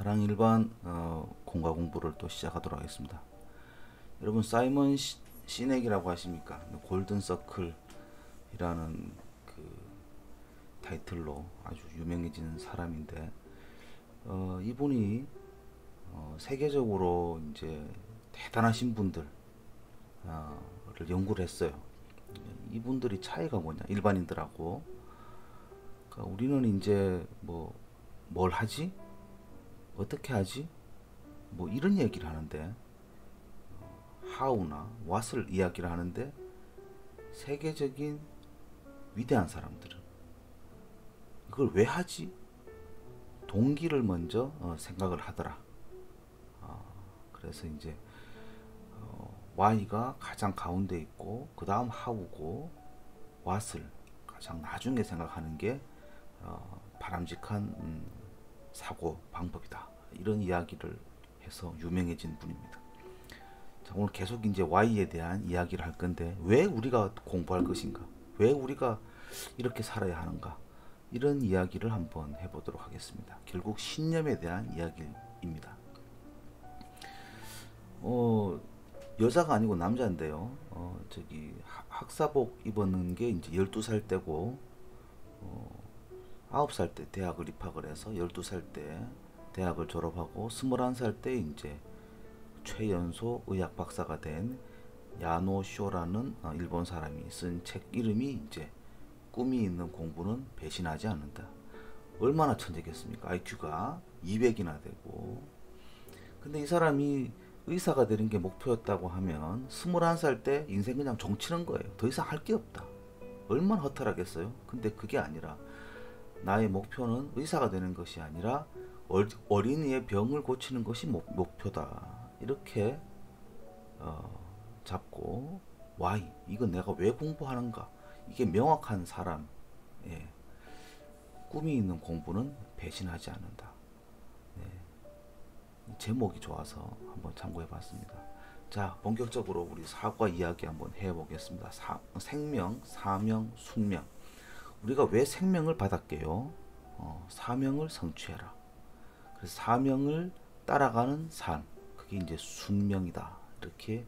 사랑 일반 공과 공부를 또 시작하도록 하겠습니다. 여러분 사이먼 시넥이라고 하십니까? 골든 서클이라는 그 타이틀로 아주 유명해진 사람인데 이분이 세계적으로 이제 대단하신 분들을 연구를 했어요. 이분들이 차이가 뭐냐? 일반인들하고 그러니까 우리는 이제 뭘 하지? 어떻게 하지? 이런 얘기를 하는데 how나 what을 이야기를 하는데 세계적인 위대한 사람들은 이걸 왜 하지? 동기를 먼저 생각을 하더라. 그래서 이제 why가 가장 가운데 있고 그 다음 how고 what을 가장 나중에 생각하는 게 바람직한 사고 방법이다. 이런 이야기를 해서 유명해진 분입니다. 자, 오늘 계속 이제 Y에 대한 이야기를 할 건데 왜 우리가 공부할 것인가? 왜 우리가 이렇게 살아야 하는가? 이런 이야기를 한번 해보도록 하겠습니다. 결국 신념에 대한 이야기입니다. 여자가 아니고 남자인데요. 학사복 입었는 게 이제 12살 때고 9살 때 대학을 입학을 해서 12살 때 대학을 졸업하고 21살 때 이제 최연소 의학 박사가 된 야노 쇼라는 일본 사람이 쓴 책 이름이 이제 꿈이 있는 공부는 배신하지 않는다. 얼마나 천재겠습니까? IQ가 200이나 되고. 근데 이 사람이 의사가 되는 게 목표였다고 하면 21살 때 인생 그냥 종치는 거예요. 더 이상 할 게 없다. 얼마나 허탈하겠어요? 근데 그게 아니라 나의 목표는 의사가 되는 것이 아니라 어린이의 병을 고치는 것이 목표다. 이렇게 잡고 why? 이건 내가 왜 공부하는가? 이게 명확한 사람의 꿈이 있는 공부는 배신하지 않는다. 제목이 좋아서 한번 참고해 봤습니다. 자, 본격적으로 우리 사과 이야기 한번 해보겠습니다. 생명, 사명, 숙명. 우리가 왜 생명을 받았게요? 사명을 성취해라. 그래서 사명을 따라가는 삶, 그게 이제 숙명이다. 이렇게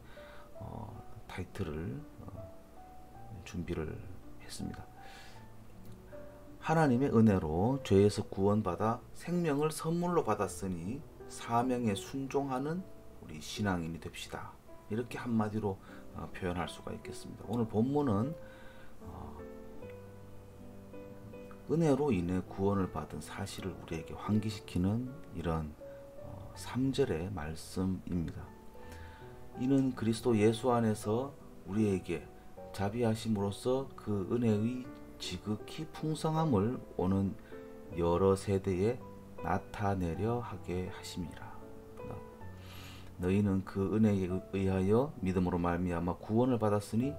타이틀을 준비를 했습니다. 하나님의 은혜로 죄에서 구원받아 생명을 선물로 받았으니 사명에 순종하는 우리 신앙인이 됩시다. 이렇게 한마디로 표현할 수가 있겠습니다. 오늘 본문은 은혜로 인해 구원을 받은 사실을 우리에게 환기시키는 이런 3절의 말씀입니다. 이는 그리스도 예수 안에서 우리에게 자비하심으로써 그 은혜의 지극히 풍성함을 오는 여러 세대에 나타내려 하게 하심이라. 너희는 그 은혜에 의하여 믿음으로 말미암아 구원을 받았으니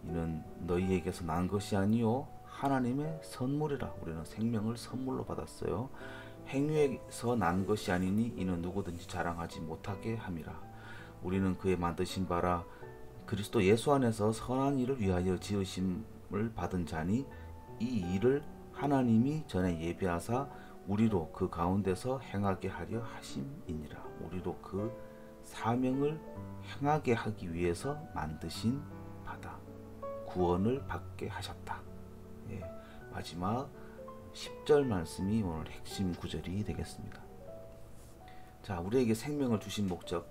이는 너희에게서 난 것이 아니요 하나님의 선물이라. 우리는 생명을 선물로 받았어요. 행위에서 난 것이 아니니 이는 누구든지 자랑하지 못하게 함이라. 우리는 그의 만드신 바라 그리스도 예수 안에서 선한 일을 위하여 지으심을 받은 자니 이 일을 하나님이 전에 예비하사 우리로 그 가운데서 행하게 하려 하심이니라. 우리로 그 사명을 행하게 하기 위해서 만드신 바다. 구원을 받게 하셨다. 마지막 10절 말씀이 오늘 핵심 구절이 되겠습니다. 자, 우리에게 생명을 주신 목적,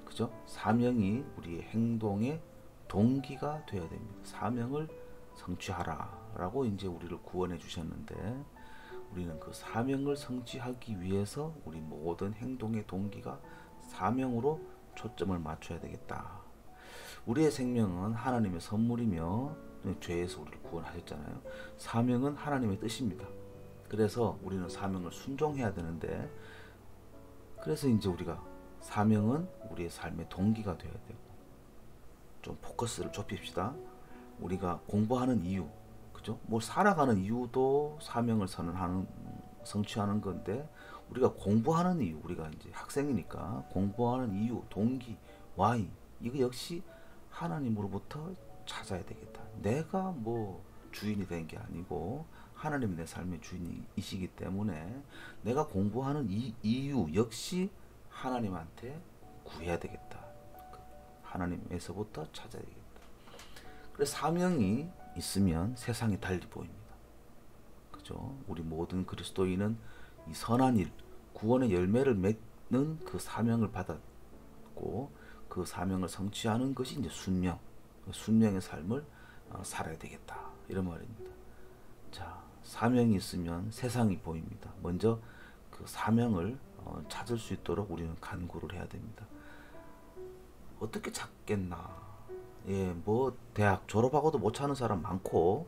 그죠? 사명이 우리의 행동의 동기가 되어야 됩니다. 사명을 성취하라 라고 이제 우리를 구원해 주셨는데 우리는 그 사명을 성취하기 위해서 우리 모든 행동의 동기가 사명으로 초점을 맞춰야 되겠다. 우리의 생명은 하나님의 선물이며 죄에서 우리를 구원하셨잖아요. 사명은 하나님의 뜻입니다. 그래서 우리는 사명을 순종해야 되는데 그래서 이제 우리가 사명은 우리의 삶의 동기가 되어야 되고 좀 포커스를 좁힙시다. 우리가 공부하는 이유, 그죠? 살아가는 이유도 사명을 성취하는 건데 우리가 공부하는 이유, 우리가 이제 학생이니까 공부하는 이유, 동기, why 이거 역시 하나님으로부터 찾아야 되겠다. 내가 주인이 된 게 아니고 하나님이 내 삶의 주인이시기 때문에 내가 공부하는 이 이유 역시 하나님한테 구해야 되겠다. 하나님에서부터 찾아야 되겠다. 그래서 사명이 있으면 세상이 달리 보입니다. 그죠? 우리 모든 그리스도인은 이 선한 일, 구원의 열매를 맺는 그 사명을 받았고 그 사명을 성취하는 것이 이제 순명, 순명의 삶을 살아야 되겠다. 이런 말입니다. 자, 사명이 있으면 세상이 보입니다. 먼저 그 사명을 찾을 수 있도록 우리는 간구를 해야 됩니다. 어떻게 찾겠나? 예, 뭐 대학 졸업하고도 못 찾는 사람 많고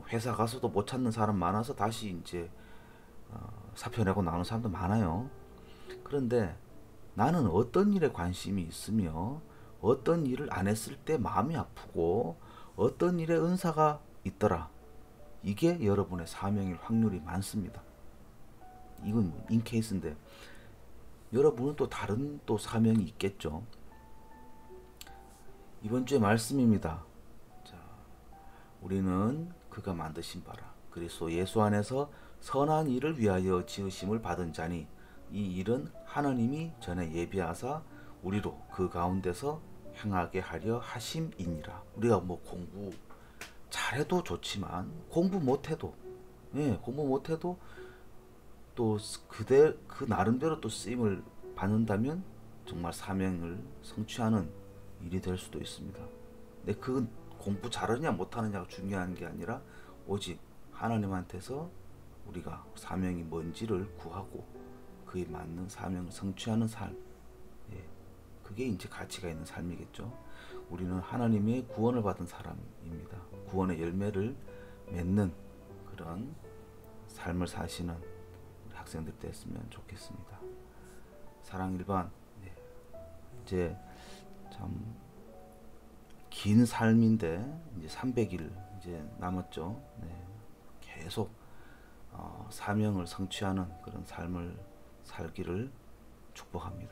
회사 가서도 못 찾는 사람 많아서 다시 이제 사표 내고 나오는 사람도 많아요. 그런데 나는 어떤 일에 관심이 있으며 어떤 일을 안 했을 때 마음이 아프고 어떤 일에 은사가 있더라. 이게 여러분의 사명일 확률이 많습니다. 이건 인케이스인데 여러분은 또 다른 또 사명이 있겠죠. 이번 주의 말씀입니다. 자, 우리는 그가 만드신 바라 그리스도 예수 안에서 선한 일을 위하여 지으심을 받은 자니 이 일은 하나님이 전에 예비하사 우리로 그 가운데서 행하게 하려 하심이니라. 우리가 뭐 공부 잘해도 좋지만 공부 못해도 공부 못해도 또 그 나름대로 또 쓰임을 받는다면 정말 사명을 성취하는 일이 될 수도 있습니다. 근데 그 공부 잘하느냐 못하느냐가 중요한 게 아니라 오직 하나님한테서 우리가 사명이 뭔지를 구하고 그에 맞는 사명을 성취하는 삶, 그게 이제 가치가 있는 삶이겠죠. 우리는 하나님의 구원을 받은 사람입니다. 구원의 열매를 맺는 그런 삶을 사시는 우리 학생들 됐으면 좋겠습니다. 사랑 일반, 이제 참 긴 삶인데 이제 300일 이제 남았죠. 계속 사명을 성취하는 그런 삶을 살기를 축복합니다.